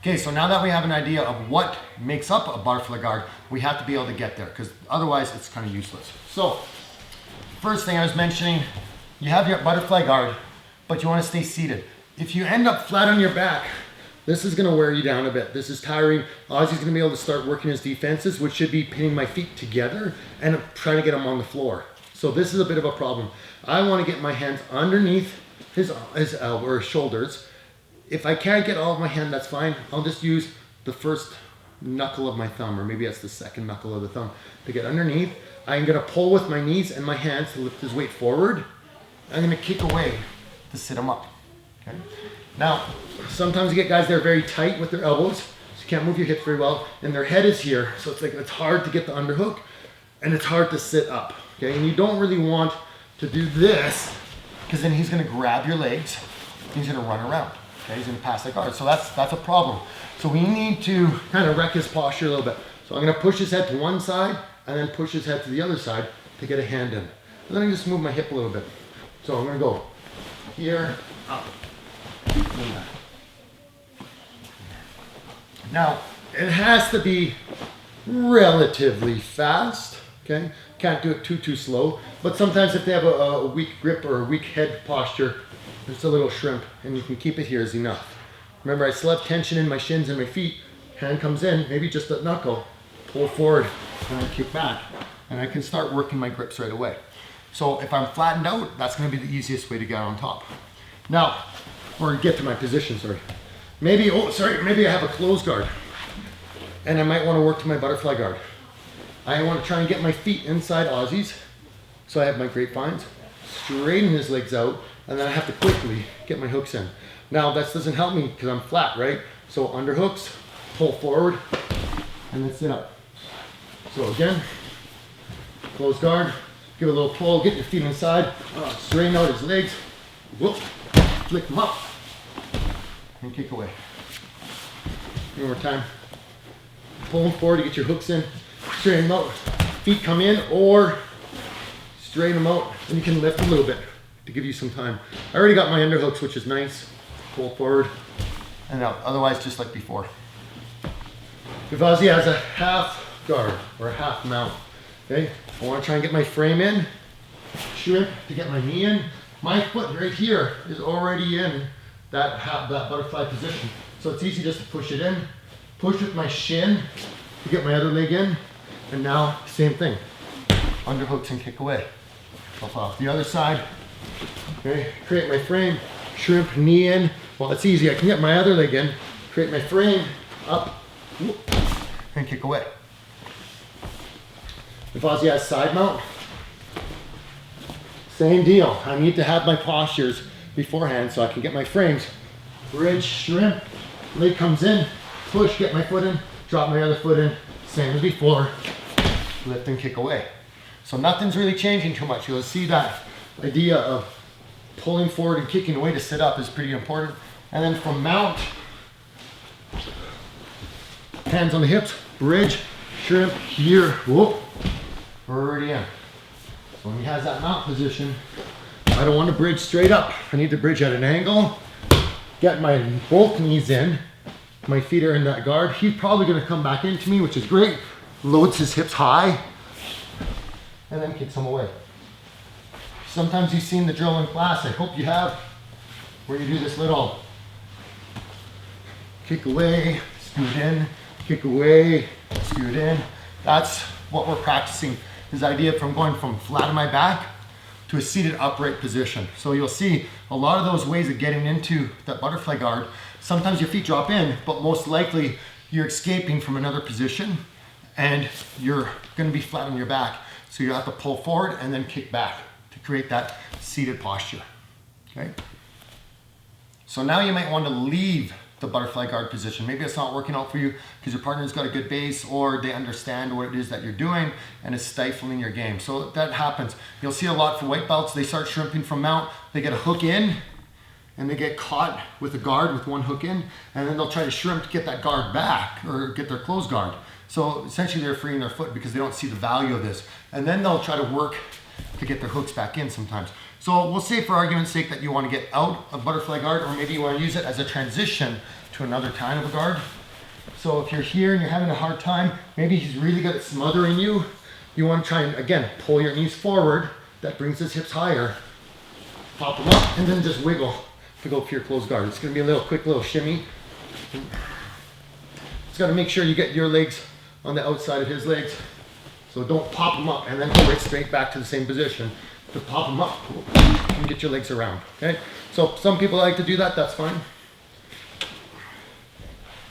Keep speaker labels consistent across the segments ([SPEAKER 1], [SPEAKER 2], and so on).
[SPEAKER 1] Okay, so now that we have an idea of what makes up a butterfly guard, we have to be able to get there because otherwise it's kind of useless. So, first thing I was mentioning, you have your butterfly guard, but you want to stay seated. If you end up flat on your back, this is going to wear you down a bit. This is tiring. Ozzy's going to be able to start working his defenses, which should be pinning my feet together and trying to get him on the floor. So this is a bit of a problem. I want to get my hands underneath his elbow or his shoulders. If I can't get all of my hand, that's fine. I'll just use the first knuckle of my thumb, or maybe that's the second knuckle of the thumb, to get underneath. I'm going to pull with my knees and my hands to lift his weight forward. I'm going to kick away to sit him up. Okay? Now, sometimes you get guys that are very tight with their elbows, so you can't move your hips very well, and their head is here, so it's hard to get the underhook, and it's hard to sit up. Okay? And you don't really want to do this, because then he's going to grab your legs, and he's going to run around. Okay, he's going to pass that guard. So that's a problem. So we need to kind of wreck his posture a little bit. So I'm going to push his head to one side and then push his head to the other side to get a hand in. And then I just move my hip a little bit. So I'm going to go here, up, and that. Now, it has to be relatively fast. Okay, can't do it too slow. But sometimes if they have a weak grip or a weak head posture, just a little shrimp, and you can keep it here is enough. Remember, I still have tension in my shins and my feet. Hand comes in, maybe just a knuckle, pull forward, and I kick back. And I can start working my grips right away. So if I'm flattened out, that's gonna be the easiest way to get on top. Now, or get to my position, sorry. Maybe I have a closed guard, and I might wanna work to my butterfly guard. I wanna try and get my feet inside Ozzy's, so I have my grapevines, straighten his legs out, and then I have to quickly get my hooks in. Now that doesn't help me because I'm flat, right? So underhooks, pull forward, and then sit up. So again, close guard, give it a little pull, get your feet inside, straighten out his legs, whoop, flick them up, and kick away. One more time. Pull them forward to get your hooks in, straighten them out, feet come in, or straighten them out, and you can lift a little bit to give you some time. I already got my underhooks, which is nice. Pull forward, and out. Otherwise, just like before. If Ozzy has a half guard or a half mount, okay, I want to try and get my frame in, shrimp to get my knee in. My foot right here is already in that butterfly position. So it's easy just to push it in, push with my shin to get my other leg in, and now same thing. Underhooks and kick away. Off the other side. Okay, create my frame, shrimp, knee in. Well, it's easy. I can get my other leg in, create my frame, up, whoop, and kick away. If Ozzy has side mount, same deal. I need to have my postures beforehand so I can get my frames. Bridge, shrimp, leg comes in, push, get my foot in, drop my other foot in, same as before, lift and kick away. So nothing's really changing too much. You'll see that idea of pulling forward and kicking away to sit up is pretty important. And then from mount, hands on the hips, bridge, shrimp, here, whoop, already in. So when he has that mount position, I don't want to bridge straight up. I need to bridge at an angle, get my both knees in, my feet are in that guard. He's probably going to come back into me, which is great. Loads his hips high, and then kicks them away. Sometimes you've seen the drill in class, I hope you have, where you do this little kick away, scoot in, kick away, scoot in. That's what we're practicing, this idea from going from flat on my back to a seated upright position. So you'll see a lot of those ways of getting into that butterfly guard. Sometimes your feet drop in, but most likely you're escaping from another position and you're gonna be flat on your back. So you have to pull forward and then kick back to create that seated posture, okay? So now you might want to leave the butterfly guard position. Maybe it's not working out for you because your partner's got a good base or they understand what it is that you're doing and it's stifling your game. So that happens. You'll see a lot for white belts, they start shrimping from mount, they get a hook in and they get caught with a guard with one hook in, and then they'll try to shrimp to get that guard back or get their closed guard. So essentially they're freeing their foot because they don't see the value of this. And then they'll try to work to get their hooks back in sometimes. So we'll say for argument's sake that you want to get out of butterfly guard, or maybe you want to use it as a transition to another kind of a guard. So if you're here and you're having a hard time, maybe he's really good at smothering you. You want to try and, again, pull your knees forward. That brings his hips higher. Pop them up and then just wiggle to go for your closed guard. It's going to be a little quick little shimmy. Just got to make sure you get your legs on the outside of his legs. So don't pop them up and then go right straight back to the same position. To pop them up and get your legs around. Okay. So some people like to do that. That's fine.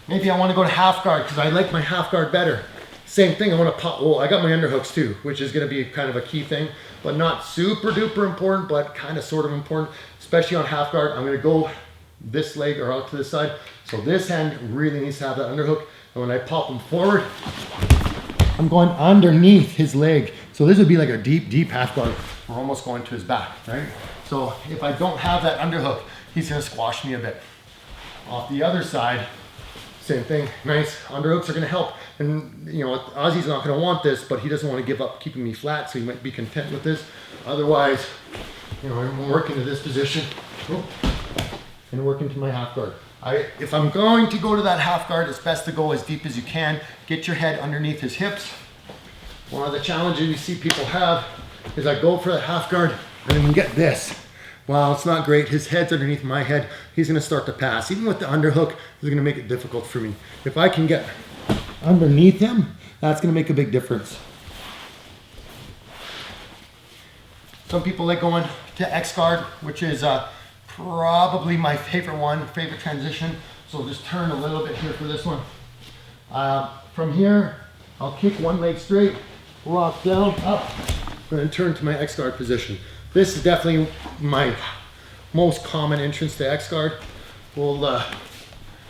[SPEAKER 1] Maybe I want to go to half guard because I like my half guard better. Same thing, I want to pop, well, I got my underhooks too, which is going to be kind of a key thing, but not super duper important, but kind of sort of important, especially on half guard. I'm going to go this leg or out to this side. So this hand really needs to have that underhook. And when I pop him forward, I'm going underneath his leg. So this would be like a deep, deep half guard. We're almost going to his back, right? So if I don't have that underhook, he's going to squash me a bit. Off the other side, same thing, nice underhooks are going to help. And you know, Ozzy's not going to want this, but he doesn't want to give up keeping me flat, so he might be content with this. Otherwise, you know, I'm working to this position and work into my half guard. If I'm going to go to that half guard, it's best to go as deep as you can. Get your head underneath his hips. One of the challenges you see people have is I go for the half guard and then we get this. Wow, it's not great. His head's underneath my head. He's going to start to pass. Even with the underhook, this is going to make it difficult for me. If I can get underneath him, that's going to make a big difference. Some people like going to X guard, which is probably my favorite transition. So I'll just turn a little bit here for this one. From here, I'll kick one leg straight, rock down, up, and then turn to my X guard position. This is definitely my most common entrance to X guard. We'll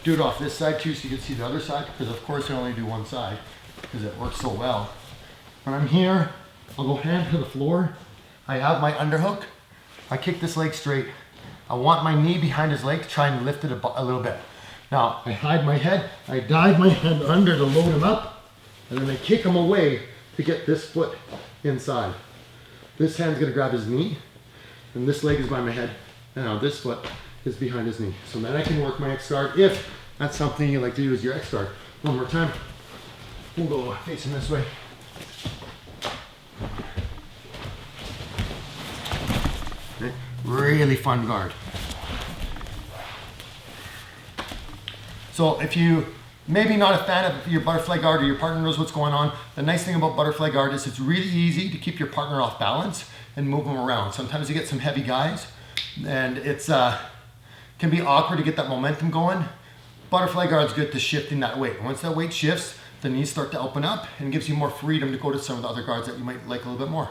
[SPEAKER 1] do it off this side too, so you can see the other side, because of course I only do one side because it works so well. When I'm here, I'll go hand to the floor. I have my underhook. I kick this leg straight. I want my knee behind his leg to try and lift it a little bit. Now, I hide my head. I dive my head under to load him up, and then I kick him away to get this foot inside. This hand's gonna grab his knee, and this leg is by my head, and now this foot is behind his knee. So then I can work my X guard if that's something you like to do as your X guard. One more time. We'll go facing this way. Okay. Really fun guard. So if you maybe not a fan of your butterfly guard or your partner knows what's going on, the nice thing about butterfly guard is it's really easy to keep your partner off balance and move them around. Sometimes you get some heavy guys and it's can be awkward to get that momentum going. Butterfly guard's good to shifting that weight. Once that weight shifts, the knees start to open up and gives you more freedom to go to some of the other guards that you might like a little bit more.